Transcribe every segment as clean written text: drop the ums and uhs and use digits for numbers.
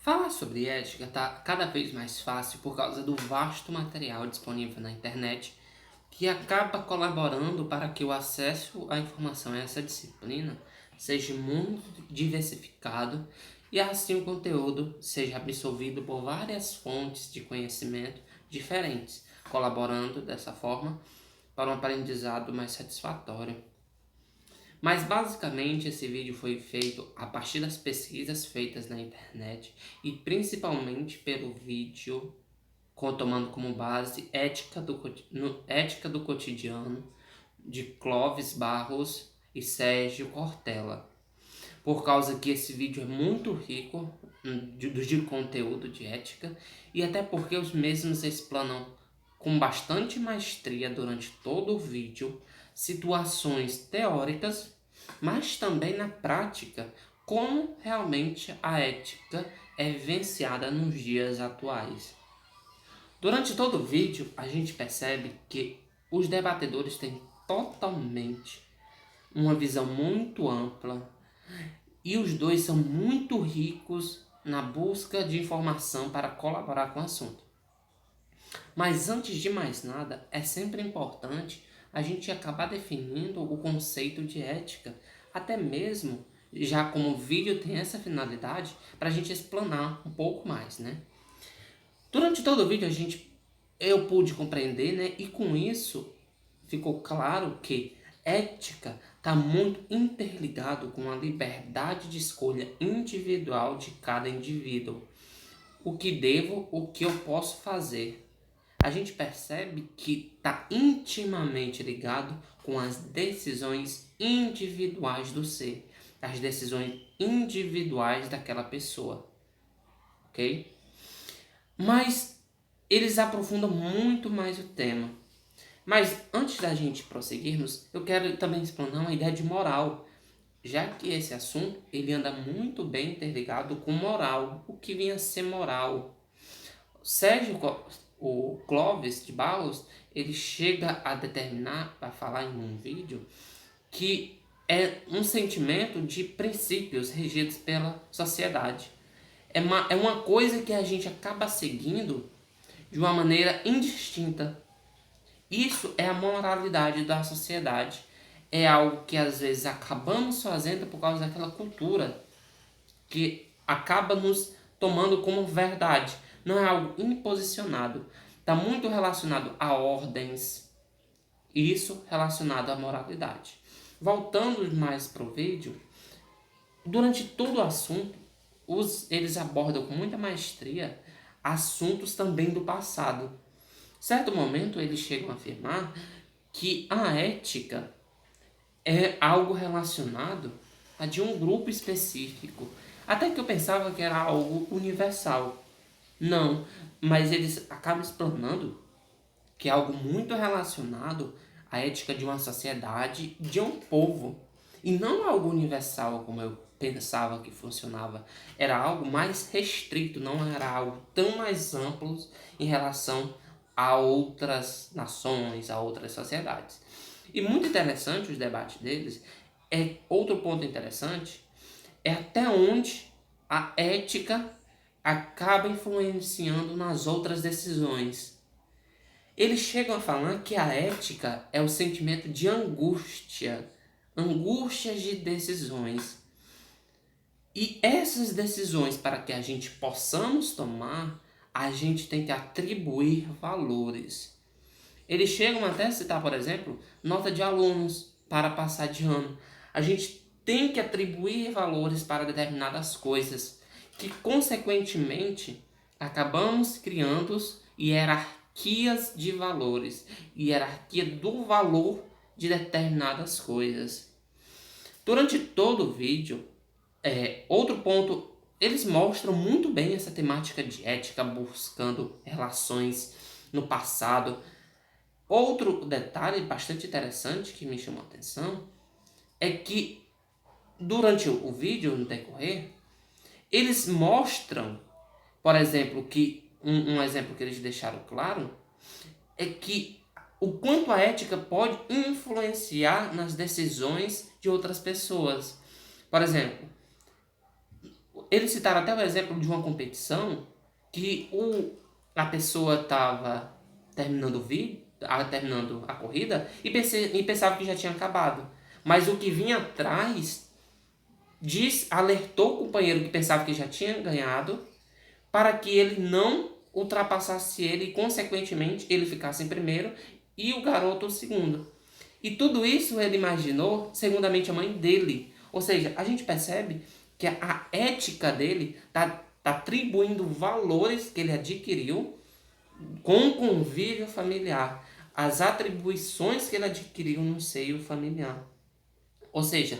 Falar sobre ética está cada vez mais fácil por causa do vasto material disponível na internet, que acaba colaborando para que o acesso à informação a essa disciplina seja muito diversificado e assim o conteúdo seja absorvido por várias fontes de conhecimento diferentes, colaborando dessa forma para um aprendizado mais satisfatório. Mas basicamente esse vídeo foi feito a partir das pesquisas feitas na internet e principalmente pelo vídeo tomando como base Ética do Cotidiano de Clóvis Barros e Sérgio Cortella. Por causa que esse vídeo é muito rico de conteúdo de ética e até porque os mesmos explanam com bastante maestria durante todo o vídeo situações teóricas, mas também na prática como realmente a ética é vivenciada nos dias atuais. Durante todo o vídeo, a gente percebe que os debatedores têm totalmente uma visão muito ampla e os dois são muito ricos na busca de informação para colaborar com o assunto. Mas antes de mais nada, é sempre importante a gente acabar definindo o conceito de ética, até mesmo, já como o vídeo tem essa finalidade, para a gente explanar um pouco mais, né? Durante todo o vídeo eu pude compreender, né? E com isso ficou claro que ética está muito interligado com a liberdade de escolha individual de cada indivíduo. O que devo, o que eu posso fazer. A gente percebe que está intimamente ligado com as decisões individuais do ser, as decisões individuais daquela pessoa, ok? Mas eles aprofundam muito mais o tema. Mas antes da gente prosseguirmos, eu quero também explanar uma ideia de moral, já que esse assunto ele anda muito bem interligado com moral, o que vinha a ser moral. O Clóvis de Barros, ele chega a determinar, a falar em um vídeo, que é um sentimento de princípios regidos pela sociedade. É uma coisa que a gente acaba seguindo de uma maneira indistinta. Isso é a moralidade da sociedade. É algo que às vezes acabamos fazendo por causa daquela cultura que acaba nos tomando como verdade. Não é algo imposicionado. Está muito relacionado a ordens. E isso relacionado à moralidade. Voltando mais para o vídeo, durante todo o assunto, eles abordam com muita maestria assuntos também do passado. Certo momento, eles chegam a afirmar que a ética é algo relacionado a de um grupo específico. Até que eu pensava que era algo universal. Não, mas eles acabam explanando que é algo muito relacionado à ética de uma sociedade, de um povo. E não algo universal, como eu pensava que funcionava. Era algo mais restrito, não era algo tão mais amplo em relação a outras nações, a outras sociedades. E muito interessante os debates deles. Outro ponto interessante é até onde a ética acaba influenciando nas outras decisões. Eles chegam a falar que a ética é o sentimento de angústia, angústias de decisões. E essas decisões, para que a gente possamos tomar, a gente tem que atribuir valores. Eles chegam até a citar, por exemplo, nota de alunos para passar de ano. A gente tem que atribuir valores para determinadas coisas, que consequentemente acabamos criando hierarquias de valores, hierarquia do valor de determinadas coisas. Durante todo o vídeo, outro ponto, eles mostram muito bem essa temática de ética, buscando relações no passado. Outro detalhe bastante interessante que me chamou a atenção é que durante o vídeo, no decorrer, eles mostram, por exemplo, que um exemplo que eles deixaram claro é que o quanto a ética pode influenciar nas decisões de outras pessoas. Por exemplo, Eles citaram até o exemplo de uma competição que a pessoa estava terminando o vídeo, terminando a corrida e pensava que já tinha acabado. Mas o que vinha atrás alertou o companheiro que pensava que já tinha ganhado para que ele não ultrapassasse ele e, consequentemente, ele ficasse em primeiro e o garoto o segundo. E tudo isso ele imaginou, segundamente a mãe dele. Ou seja, a gente percebe que a ética dele está atribuindo valores que ele adquiriu com o convívio familiar, as atribuições que ele adquiriu no seio familiar. Ou seja,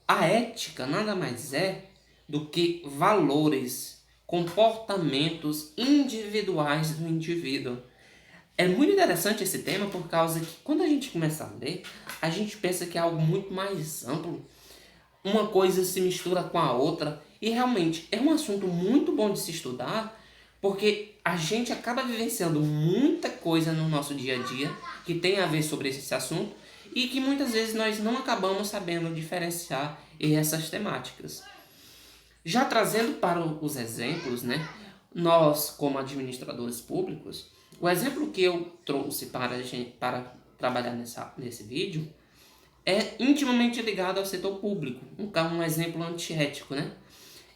a ética nada mais é do que valores, comportamentos individuais do indivíduo. É muito interessante esse tema por causa que quando a gente começa a ler, a gente pensa que é algo muito mais amplo. Uma coisa se mistura com a outra e realmente é um assunto muito bom de se estudar porque a gente acaba vivenciando muita coisa no nosso dia a dia que tem a ver sobre esse assunto e que muitas vezes nós não acabamos sabendo diferenciar essas temáticas. Já trazendo para os exemplos, né? Nós, como administradores públicos, o exemplo que eu trouxe para trabalhar nesse vídeo é intimamente ligado ao setor público, um exemplo antiético, né?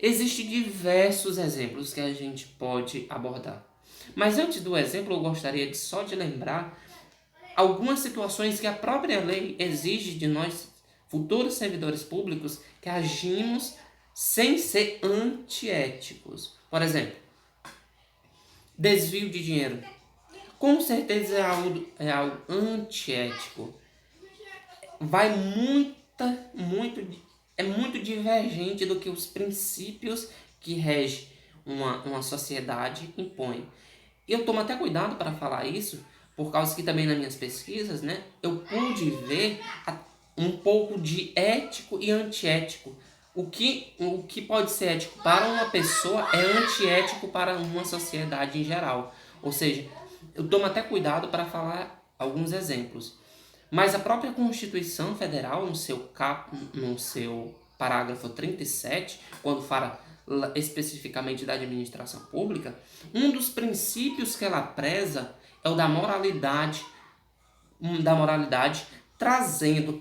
Existem diversos exemplos que a gente pode abordar. Mas antes do exemplo, eu gostaria só de lembrar algumas situações que a própria lei exige de nós, futuros servidores públicos, que agimos sem ser antiéticos. Por exemplo, desvio de dinheiro. Com certeza é algo antiético. É muito divergente do que os princípios que regem uma sociedade impõem. Eu tomo até cuidado para falar isso, por causa que também nas minhas pesquisas, né, eu pude ver um pouco de ético e antiético. O que pode ser ético para uma pessoa é antiético para uma sociedade em geral. Ou seja, eu tomo até cuidado para falar alguns exemplos. Mas a própria Constituição Federal, no seu parágrafo 37, quando fala especificamente da administração pública, um dos princípios que ela preza é o da moralidade,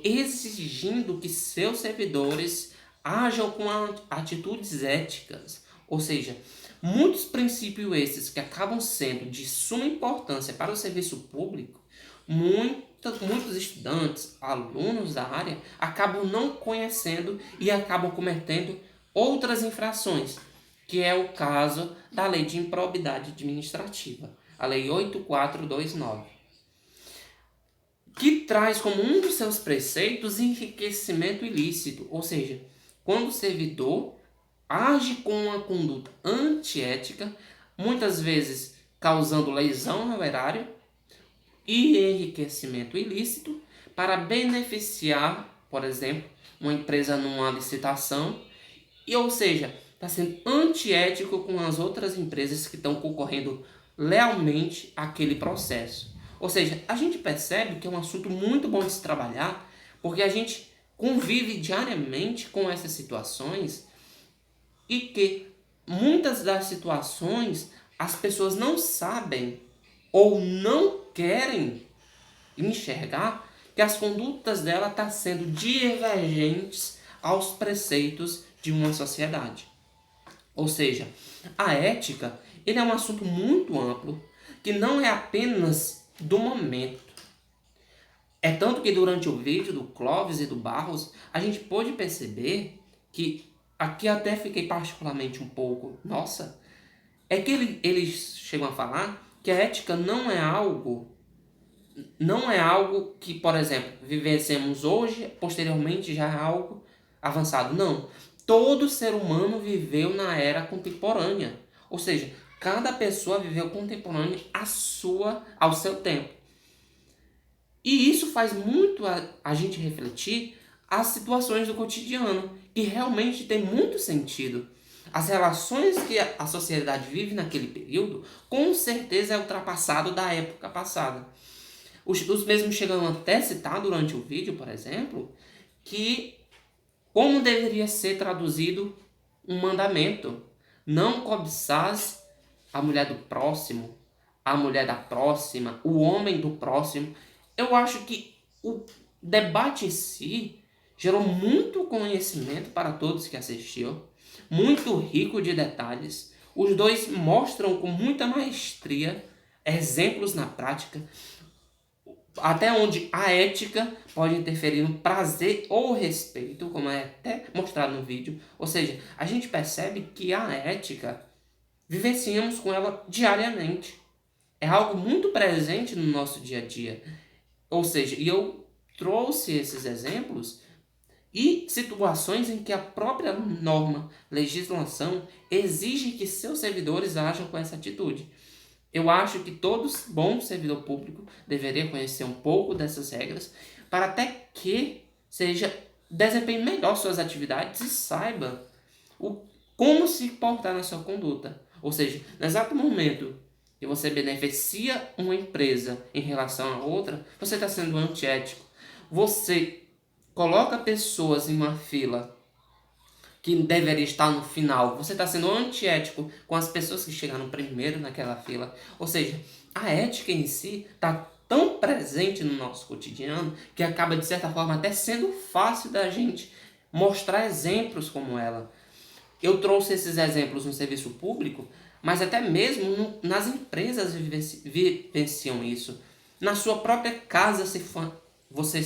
exigindo que seus servidores hajam com atitudes éticas. Ou seja, muitos princípios esses que acabam sendo de suma importância para o serviço público, muitos estudantes, alunos da área, acabam não conhecendo e acabam cometendo outras infrações, que é o caso da Lei de Improbidade Administrativa, a Lei 8429, que traz como um dos seus preceitos enriquecimento ilícito, ou seja, quando o servidor age com uma conduta antiética, muitas vezes causando lesão ao erário e enriquecimento ilícito para beneficiar, por exemplo, uma empresa numa licitação, ou seja, está sendo antiético com as outras empresas que estão concorrendo lealmente àquele processo. Ou seja, a gente percebe que é um assunto muito bom de se trabalhar, porque a gente convive diariamente com essas situações e que muitas das situações as pessoas não sabem ou não querem enxergar que as condutas dela estão sendo divergentes aos preceitos de uma sociedade. Ou seja, a ética ele é um assunto muito amplo que não é apenas do momento. É tanto que durante o vídeo do Clóvis e do Barros, a gente pôde perceber que, aqui até fiquei particularmente um pouco, nossa, é que eles chegam a falar que a ética não é algo que, por exemplo, vivemos hoje, posteriormente já é algo avançado. Não. Todo ser humano viveu na era contemporânea. Ou seja, cada pessoa viveu contemporânea ao seu tempo. E isso faz muito a gente refletir as situações do cotidiano, que realmente tem muito sentido. As relações que a sociedade vive naquele período, com certeza é ultrapassado da época passada. Os mesmos chegam até a citar durante o vídeo, por exemplo, que como deveria ser traduzido um mandamento. Não cobiçais a mulher do próximo, a mulher da próxima, o homem do próximo. Eu acho que o debate em si gerou muito conhecimento para todos que assistiram, muito rico de detalhes. Os dois mostram com muita maestria exemplos na prática, até onde a ética pode interferir no prazer ou respeito, como é até mostrado no vídeo. Ou seja, a gente percebe que a ética, vivenciamos com ela diariamente. É algo muito presente no nosso dia a dia. Ou seja, e eu trouxe esses exemplos e situações em que a própria norma, legislação, exige que seus servidores ajam com essa atitude. Eu acho que todo bom servidor público deveria conhecer um pouco dessas regras para até que desempenhe melhor suas atividades e saiba como se portar na sua conduta. Ou seja, no exato momento que você beneficia uma empresa em relação a outra, você está sendo antiético. Você coloca pessoas em uma fila que deveria estar no final. Você está sendo antiético com as pessoas que chegaram primeiro naquela fila. Ou seja, a ética em si está tão presente no nosso cotidiano que acaba, de certa forma, até sendo fácil da gente mostrar exemplos como ela. Eu trouxe esses exemplos no serviço público, mas até mesmo nas empresas vivenciam isso. Na sua própria casa você,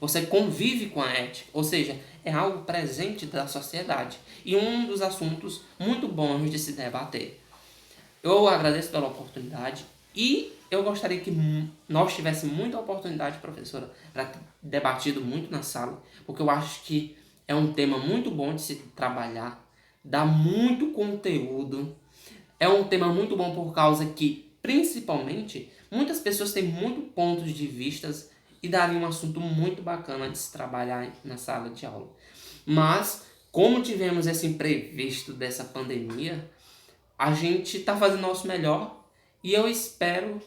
você convive com a ética, ou seja, é algo presente da sociedade e um dos assuntos muito bons de se debater. Eu agradeço pela oportunidade e eu gostaria que nós tivéssemos muita oportunidade, professora, para debatido muito na sala, porque eu acho que é um tema muito bom de se trabalhar, dá muito conteúdo, é um tema muito bom por causa que, principalmente, muitas pessoas têm muitos pontos de vistas e daria um assunto muito bacana de se trabalhar na sala de aula. Mas, como tivemos esse imprevisto dessa pandemia, a gente está fazendo o nosso melhor e eu espero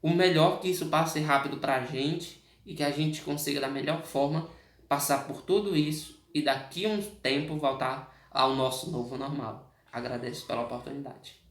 o melhor, que isso passe rápido para a gente e que a gente consiga da melhor forma passar por tudo isso e daqui a um tempo voltar ao nosso novo normal. Agradeço pela oportunidade.